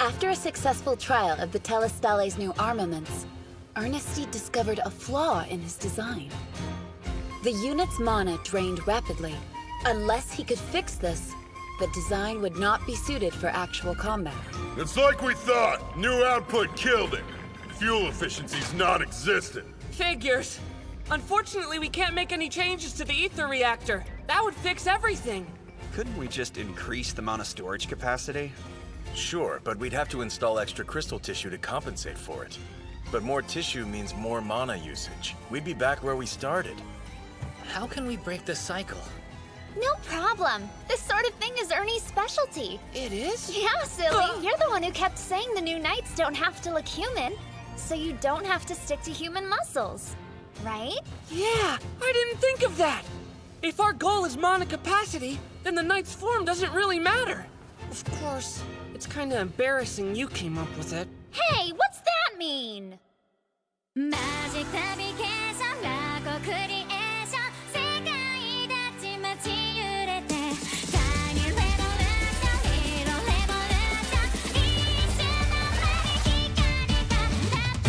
After a successful trial of the Telestale's new armaments, Ernesti discovered a flaw in his design. The unit's mana drained rapidly. Unless he could fix this, the design would not be suited for actual combat. It's like we thought. New output killed it. Fuel efficiency's non-existent. Figures. Unfortunately, we can't make any changes to the ether reactor. That would fix everything. Couldn't we just increase the amount of storage capacity? Sure, but we'd have to install extra crystal tissue to compensate for it. But more tissue means more mana usage. We'd be back where we started. How can we break the cycle? No problem. This sort of thing is Ernie's specialty. It is? Yeah, silly. You're the one who kept saying the new knights don't have to look human, so you don't have to stick to human muscles. Right? Yeah, I didn't think of that. If our goal is mana capacity, then the knight's form doesn't really matter. Of course, it's kinda embarrassing you came up with it. Hey, what's that mean? Magic navigation ラゴクリエーション世界たち街揺れて Tiny revolution Hero revolution 一瞬の間に光が立って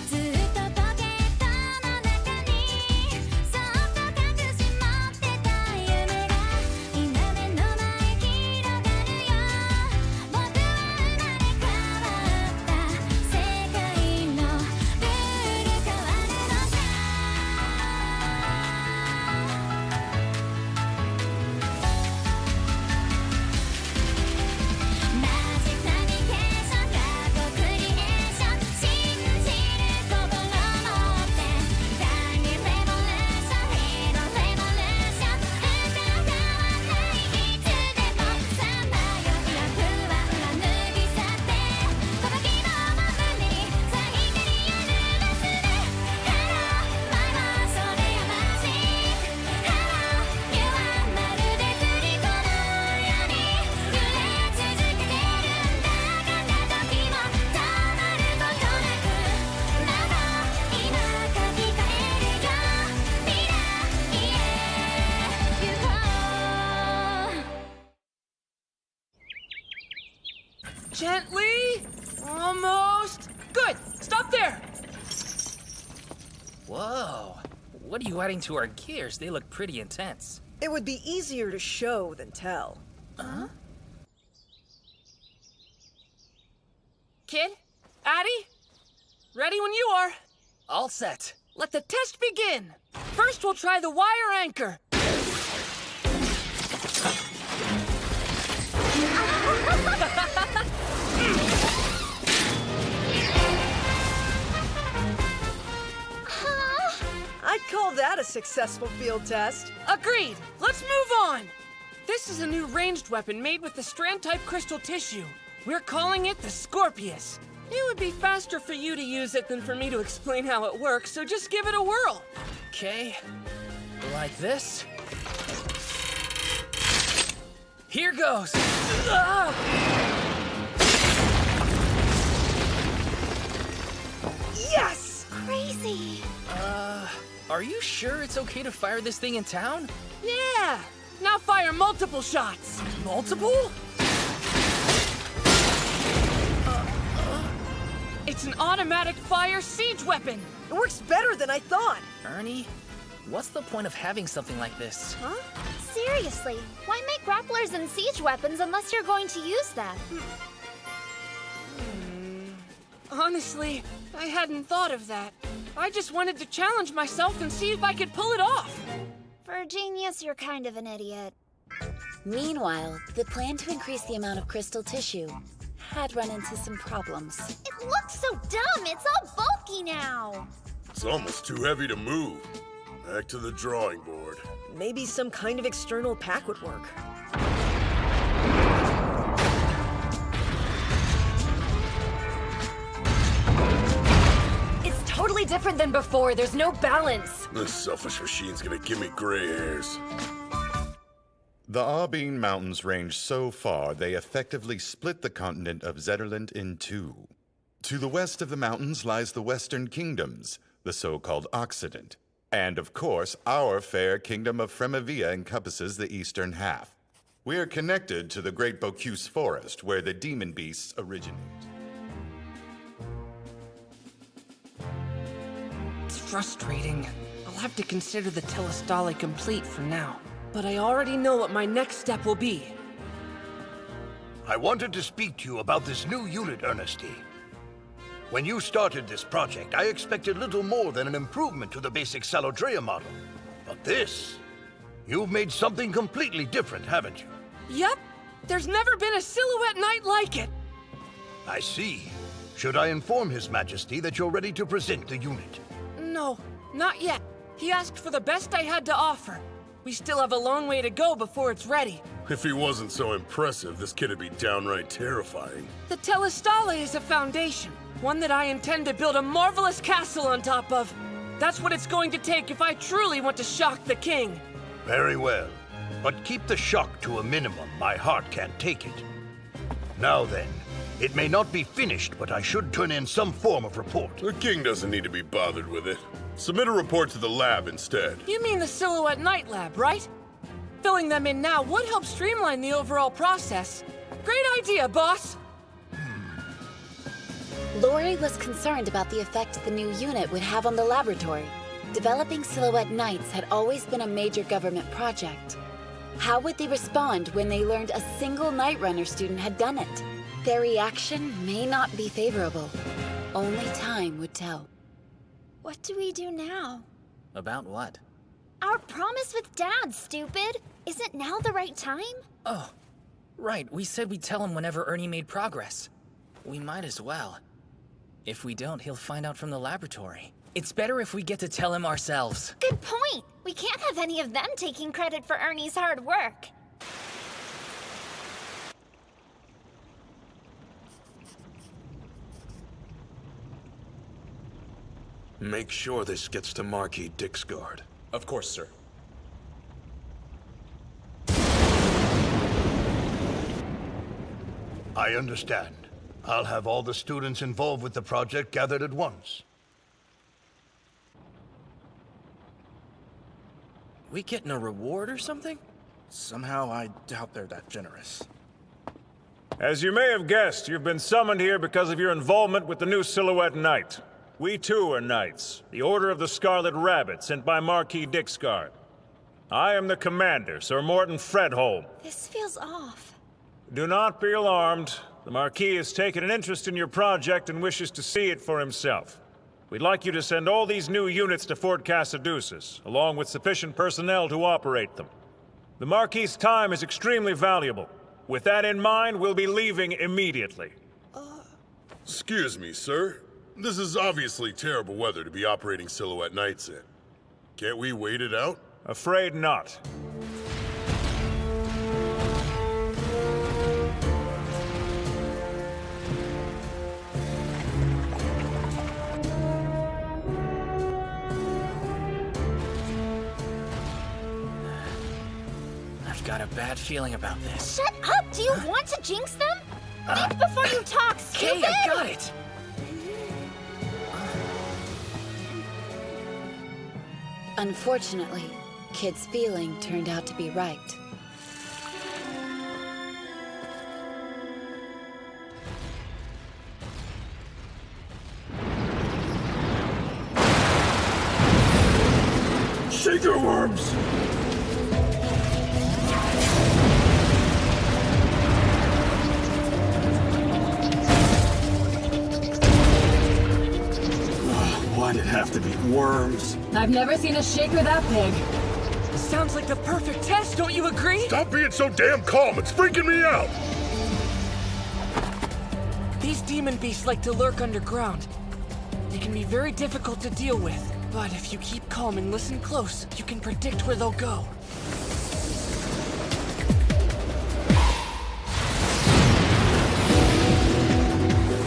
ずっとポケットの中にそっと隠し持ってた夢が今目の前広がるよ僕は生まれ変わった世界のルール変わるのさ Magic navigation ラゴクリエーション信じる心持って Tiny revolution Hero revolution 疑わないいつでもさまよいや不安は脱ぎ去ってこの希望も胸にさ光あるバスで Hello my heart それやましい Hello you are まるで振り子のように揺れ続けてるんだがた時も止まることなくまだ今書き換えるよ未来へ行こう Gently? Almost. Good. Stop there. Whoa. What are you adding to our gears? They look pretty intense. It would be easier to show than tell. Kid? Addy? Ready when you are. All set. Let the test begin. First, we'll try the wire anchor. I'd call that a successful field test. Agreed. Let's move on. This is a new ranged weapon made with the strand-type crystal tissue. We're calling it the Scorpius. It would be faster for you to use it than for me to explain how it works, so just give it a whirl. Okay. Like this. Here goes. Ah! Yes! Crazy. Are you sure it's okay to fire this thing in town? Yeah! Now fire multiple shots. Multiple? It's an automatic fire siege weapon. It works better than I thought. Ernie, what's the point of having something like this? Huh? Seriously, why make grapplers and siege weapons unless you're going to use them? Honestly, I hadn't thought of that. I just wanted to challenge myself and see if I could pull it off. For a genius, you're kind of an idiot. Meanwhile, the plan to increase the amount of crystal tissue had run into some problems. It looks so dumb. It's all bulky now. It's almost too heavy to move. Back to the drawing board. Maybe some kind of external pack would work. It's totally different than before. There's no balance. This selfish machine's gonna give me gray hairs. The Arbine Mountains range so far, they effectively split the continent of Zetterland in two. To the west of the mountains lies the Western Kingdoms, the so-called Occident. And of course, our fair kingdom of Fremavia encompasses the eastern half. We are connected to the Great Bocuse Forest, where the demon beasts originate. It's frustrating. I'll have to consider the Telestale complete for now. But I already know what my next step will be. I wanted to speak to you about this new unit, Ernesty. When you started this project, I expected little more than an improvement to the basic Salodrea model. But this... You've made something completely different, haven't you? Yep. There's never been a Silhouette Knight like it. I see. Should I inform His Majesty that you're ready to present the unit? No, not yet. He asked for the best I had to offer. We still have a long way to go before it's ready. If he wasn't so impressive, this kid would be downright terrifying. The Telestale is a foundation, one that I intend to build a marvelous castle on top of. That's what it's going to take if I truly want to shock the king. Very well. But keep the shock to a minimum. My heart can't take it. Now then, it may not be finished, but I should turn in some form of report. The king doesn't need to be bothered with it. Submit a report to the lab instead. You mean the Silhouette Knight lab, right? Filling them in now would help streamline the overall process. Great idea, boss! Lori was concerned about the effect the new unit would have on the laboratory. Developing Silhouette Knights had always been a major government project. How would they respond when they learned a single Night Runner student had done it? Their reaction may not be favorable. Only time would tell. What do we do now? About what? Our promise with Dad, stupid! Isn't now the right time? Oh, right. We said we'd tell him whenever Ernie made progress. We might as well. If we don't, he'll find out from the laboratory. It's better if we get to tell him ourselves. Good point! We can't have any of them taking credit for Ernie's hard work. Make sure this gets to Marquis Dixguard. Of course, sir. I understand. I'll have all the students involved with the project gathered at once. We getting a reward or something? Somehow I doubt they're that generous. As you may have guessed, you've been summoned here because of your involvement with the new Silhouette Knight. We too are knights, the Order of the Scarlet Rabbit, sent by Marquis Dixguard. I am the commander, Sir Morton Fredholm. This feels off. Do not be alarmed. The Marquis has taken an interest in your project and wishes to see it for himself. We'd like you to send all these new units to Fort Casaduceus, along with sufficient personnel to operate them. The Marquis' time is extremely valuable. With that in mind, we'll be leaving immediately. Excuse me, sir. This is obviously terrible weather to be operating Silhouette Knights in. Can't we wait it out? Afraid not. I've got a bad feeling about this. Shut up! Do you want to jinx them? Think before you talk, stupid! Okay, I got it! Unfortunately, Kid's feeling turned out to be right. Shaker worms! Why'd it have to be worms? I've never seen a shaker that big. Sounds like the perfect test, don't you agree? Stop being so damn calm, it's freaking me out! These demon beasts like to lurk underground. They can be very difficult to deal with, but if you keep calm and listen close, you can predict where they'll go.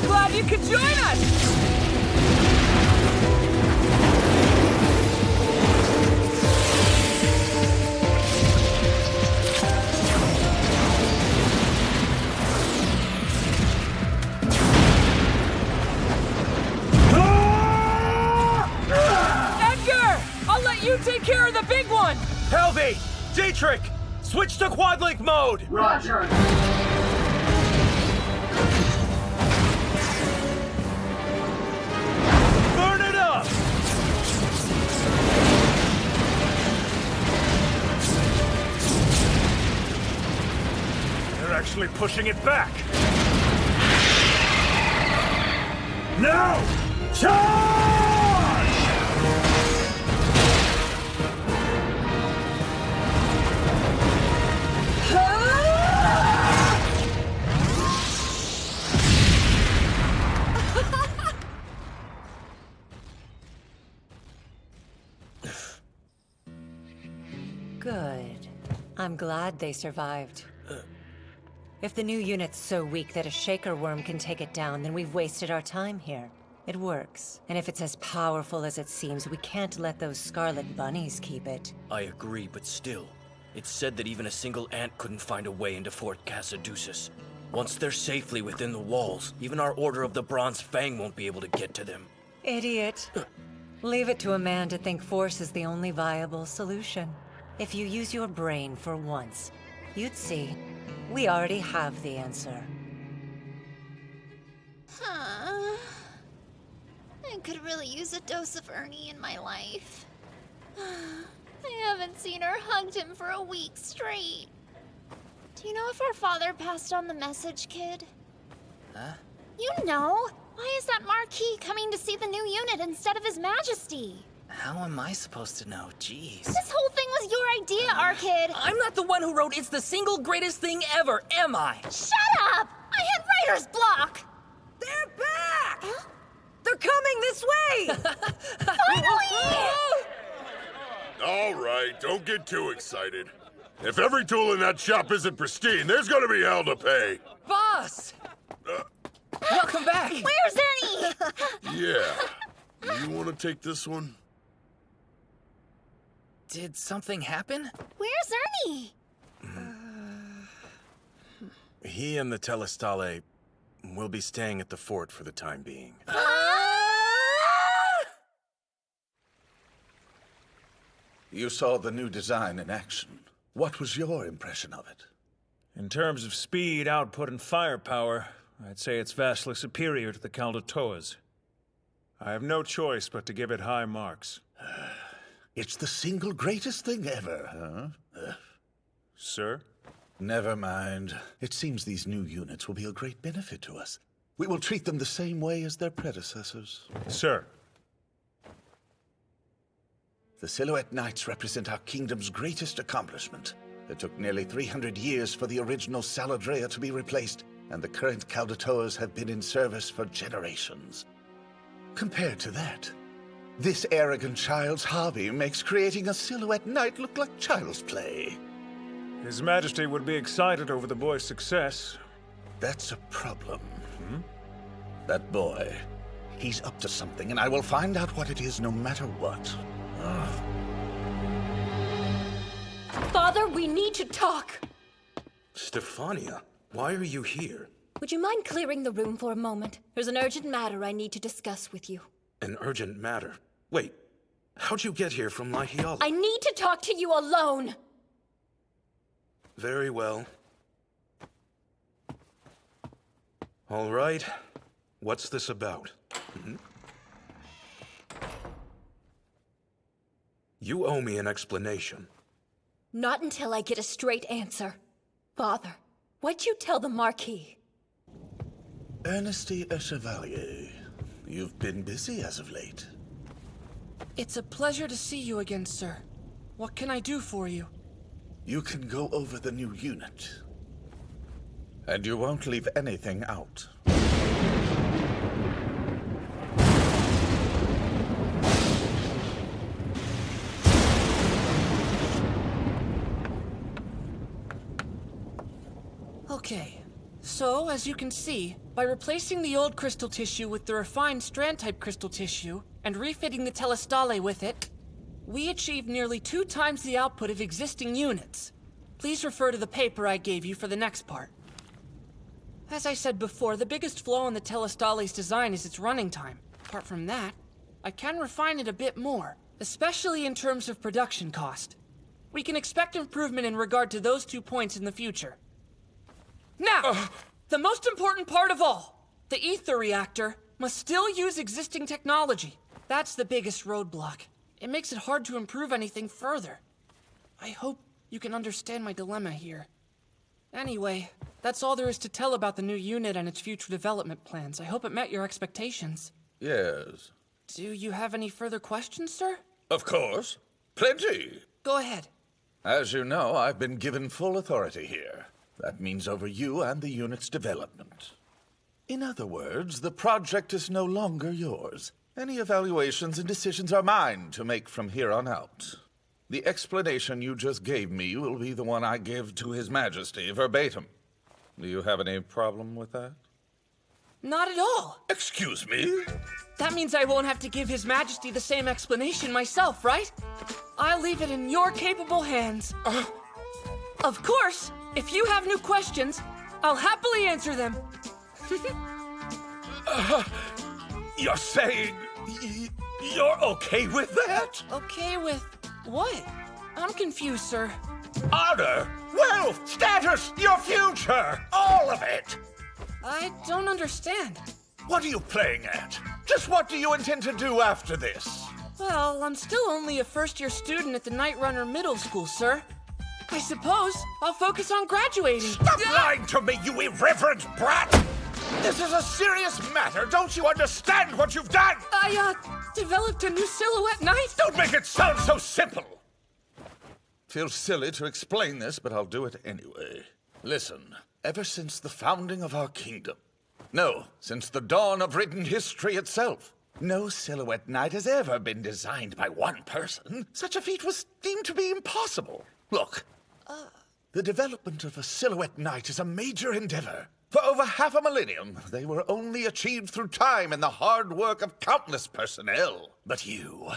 Glad you could join us! Edgar! I'll let Helvi! Dietrich! Switch to quad-link mode! Roger. Burn it up! They're actually pushing it back. Now, charge! Good. I'm glad they survived. If the new unit's so weak that a Shaker worm can take it down, then we've wasted our time here. It works. And if it's as powerful as it seems, we can't let those Scarlet Bunnies keep it. I agree, but still. It's said that even a single ant couldn't find a way into Fort Casaduceus. Once they're safely within the walls, even our Order of the Bronze Fang won't be able to get to them. Idiot. Leave it to a man to think force is the only viable solution. If you use your brain for once, you'd see. We already have the answer. I could really use a dose of Ernie in my life. I haven't seen or hugged him for a week straight. Do you know if our father passed on the message, kid? Huh? You know! Why is that Marquis coming to see the new unit instead of His Majesty? How am I supposed to know? Jeez. This whole thing was your idea, Arkid! I'm not the one who wrote "It's the single greatest thing ever," am I? Shut up! I had writer's block! They're back! Huh? They're coming this way! Finally! All right, don't get too excited. If every tool in that shop isn't pristine, there's gonna be hell to pay. Boss! Welcome back! Where's Ernie? Yeah. You want to take this one? Did something happen? Where's Ernie? He and the Telestale will be staying at the fort for the time being. You saw the new design in action. What was your impression of it? In terms of speed, output, and firepower, I'd say it's vastly superior to the Caldatoas. I have no choice but to give it high marks. It's the single greatest thing ever, huh? Sir? Never mind. It seems these new units will be a great benefit to us. We will treat them the same way as their predecessors. Sir. The Silhouette Knights represent our kingdom's greatest accomplishment. It took nearly 300 years for the original Saladrea to be replaced, and the current Caldatoas have been in service for generations. Compared to that, this arrogant child's hobby makes creating a Silhouette Knight look like child's play. His Majesty would be excited over the boy's success. That's a problem. That boy, he's up to something, and I will find out what it is no matter what. Father, we need to talk. Stefania, why are you here? Would you mind clearing the room for a moment? There's an urgent matter I need to discuss with you. An urgent matter? Wait, how'd you get here from Lahiala? I need to talk to you alone! Very well. All right. What's this about? You owe me an explanation. Not until I get a straight answer. Father, what'd you tell the Marquis? Ernesty Chevalier, you've been busy as of late. It's a pleasure to see you again, sir. What can I do for you? You can go over the new unit. And you won't leave anything out. Okay, so as you can see, by replacing the old crystal tissue with the refined strand-type crystal tissue, and refitting the Telestale with it, we achieved nearly 2 times the output of existing units. Please refer to the paper I gave you for the next part. As I said before, the biggest flaw in the Telestale's design is its running time. Apart from that, I can refine it a bit more, especially in terms of production cost. We can expect improvement in regard to those 2 points in the future. Now, the most important part of all, the ether reactor must still use existing technology. That's the biggest roadblock. It makes it hard to improve anything further. I hope you can understand my dilemma here. Anyway, that's all there is to tell about the new unit and its future development plans. I hope it met your expectations. Yes. Do you have any further questions, sir? Of course. Plenty. Go ahead. As you know, I've been given full authority here. That means over you and the unit's development. In other words, the project is no longer yours. Any evaluations and decisions are mine to make from here on out. The explanation you just gave me will be the one I give to His Majesty verbatim. Do you have any problem with that? Not at all. Excuse me? That means I won't have to give His Majesty the same explanation myself, right? I'll leave it in your capable hands. Of course, if you have new questions, I'll happily answer them. You're saying you're okay with that? Okay with what? I'm confused, sir. Honor, wealth, status, your future, all of it. I don't understand. What are you playing at? Just what do you intend to do after this? Well, I'm still only a first-year student at the Night Runner Middle School, sir. I suppose I'll focus on graduating. Stop lying to me, you irreverent brat! This is a serious matter. Don't you understand what you've done? I, developed a new silhouette knife. Don't make it sound so simple! Feels silly to explain this, but I'll do it anyway. Listen, ever since the founding of our kingdom, no, since the dawn of written history itself, no silhouette knight has ever been designed by one person. Such a feat was deemed to be impossible. Look, the development of a silhouette knight is a major endeavor. For over half a millennium, they were only achieved through time and the hard work of countless personnel. But you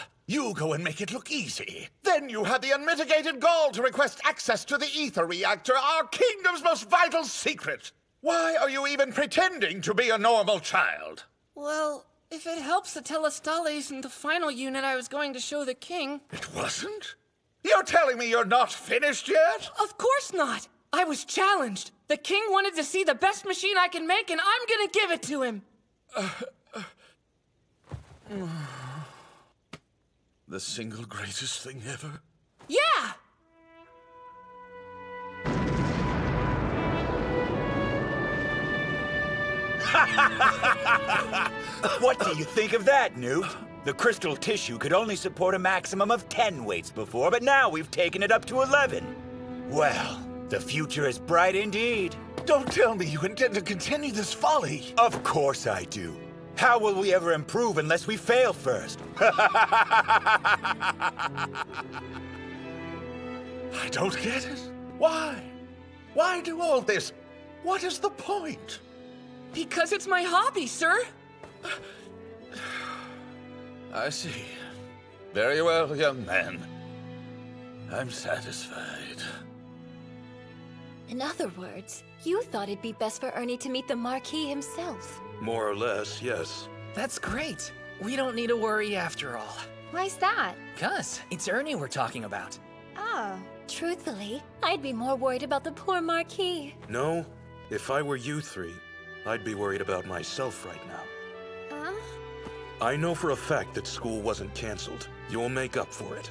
go and make it look easy. Then you had the unmitigated gall to request access to the ether reactor, our kingdom's most vital secret. Why are you even pretending to be a normal child? Well, if it helps, the Telestale isn't the final unit I was going to show the king. It wasn't? You're telling me you're not finished yet? Of course not! I was challenged. The king wanted to see the best machine I can make, and I'm gonna give it to him. The single greatest thing ever? Yeah! What do you think of that, Newt? The crystal tissue could only support a maximum of 10 weights before, but now we've taken it up to 11. Well, the future is bright indeed. Don't tell me you intend to continue this folly. Of course I do. How will we ever improve unless we fail first? I don't get it. Why? Why do all this? What is the point? Because it's my hobby, sir. I see. Very well, young man. I'm satisfied. In other words, you thought it'd be best for Ernie to meet the Marquis himself. More or less, yes. That's great. We don't need to worry after all. Why's that? 'Cause it's Ernie we're talking about. Oh. Truthfully, I'd be more worried about the poor Marquis. No, if I were you three, I'd be worried about myself right now. I know for a fact that school wasn't canceled. You'll make up for it.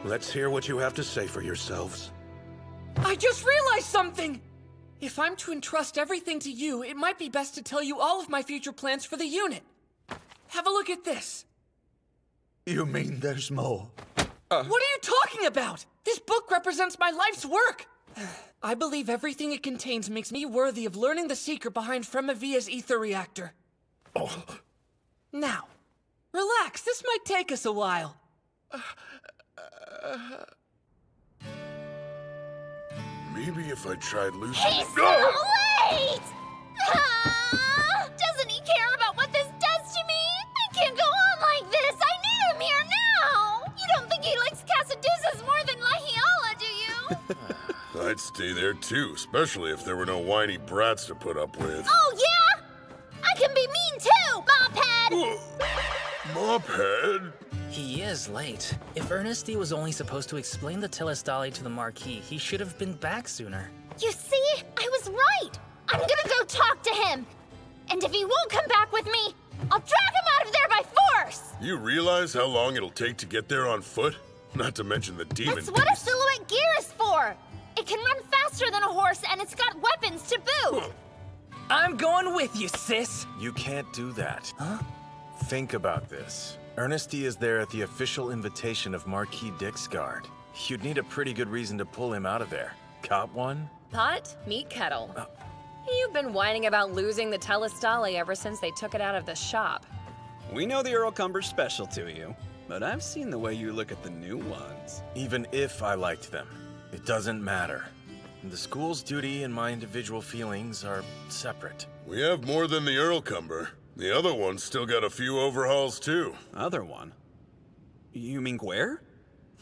Let's hear what you have to say for yourselves. I just realized something! If I'm to entrust everything to you, it might be best to tell you all of my future plans for the unit. Have a look at this. You mean there's more? What are you talking about? This book represents my life's work! I believe everything it contains makes me worthy of learning the secret behind Fremavia's ether reactor. Now, relax, this might take us a while. Maybe if I tried loosening... He's so late! Doesn't he care about what this does to me? I can't go on like this. I need him here now. You don't think he likes Casadusas more than Lahiala, do you? I'd stay there too, especially if there were no whiny brats to put up with. Oh, yeah? I can be mean too, Mophead! Mophead? He is late. If Ernesty was only supposed to explain the Telestale to the Marquis, he should have been back sooner. You see? I was right! I'm gonna go talk to him! And if he won't come back with me, I'll drag him out of there by force! You realize how long it'll take to get there on foot? Not to mention the demon That's what a beast. silhouette gear is for! It can run faster than a horse, and it's got weapons to boot! I'm going with you, sis! You can't do that. Huh? Think about this. Ernesty is there at the official invitation of Marquis Dixguard. You'd need a pretty good reason to pull him out of there. Cop one? Pot, meet kettle. You've been whining about losing the Telestale ever since they took it out of the shop. We know the Earl Cumber's special to you, but I've seen the way you look at the new ones. Even if I liked them, it doesn't matter. The school's duty and my individual feelings are separate. We have more than the Earl Cumber. The other one's still got a few overhauls, too. Other one? You mean Gware?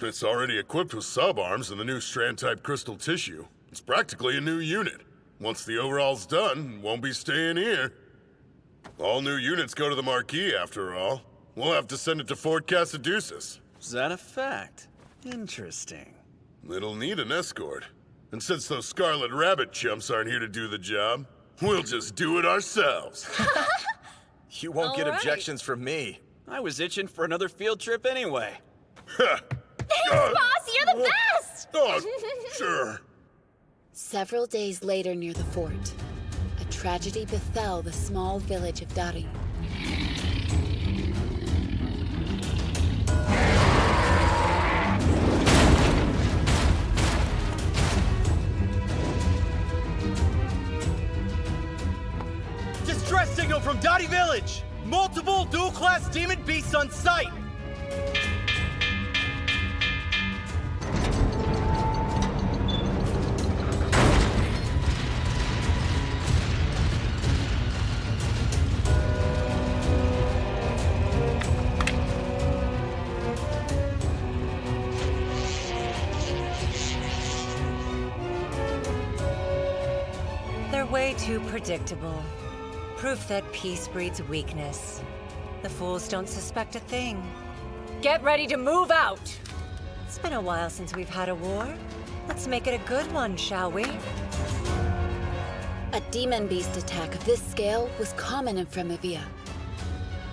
It's already equipped with sub-arms and the new strand-type crystal tissue. It's practically a new unit. Once the overhaul's done, it won't be staying here. All new units go to the Marquis, after all. We'll have to send it to Fort Casaduceus. Is that a fact? Interesting. It'll need an escort. And since those Scarlet Rabbit chumps aren't here to do the job, we'll just do it ourselves. You won't get All right. objections from me. I was itching for another field trip anyway. Thanks, boss! You're the best! Oh, sure. Several days later near the fort, a tragedy befell the small village of Dari. Distress signal from Dottie Village! Multiple dual-class demon beasts on sight! They're way too predictable. Proof that peace breeds weakness. The fools don't suspect a thing. Get ready to move out! It's been a while since we've had a war. Let's make it a good one, shall we? A demon beast attack of this scale was common in Fremavia.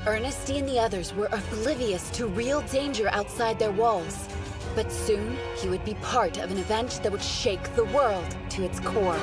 Ernesty and the others were oblivious to real danger outside their walls. But soon, he would be part of an event that would shake the world to its core.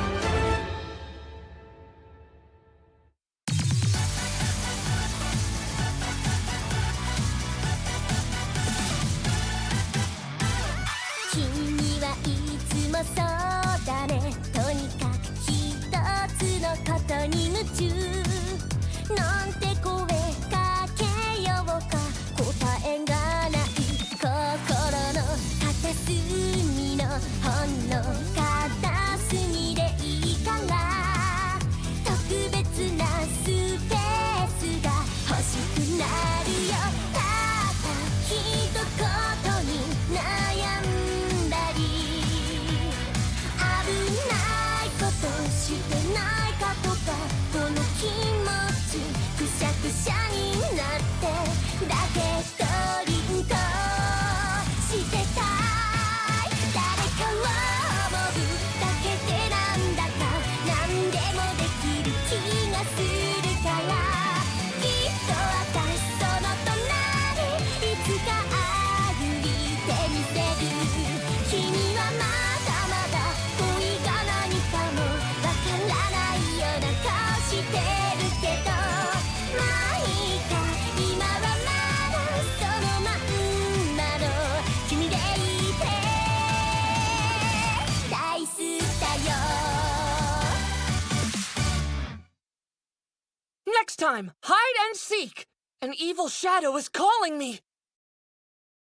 Next time, hide and seek! An evil shadow is calling me!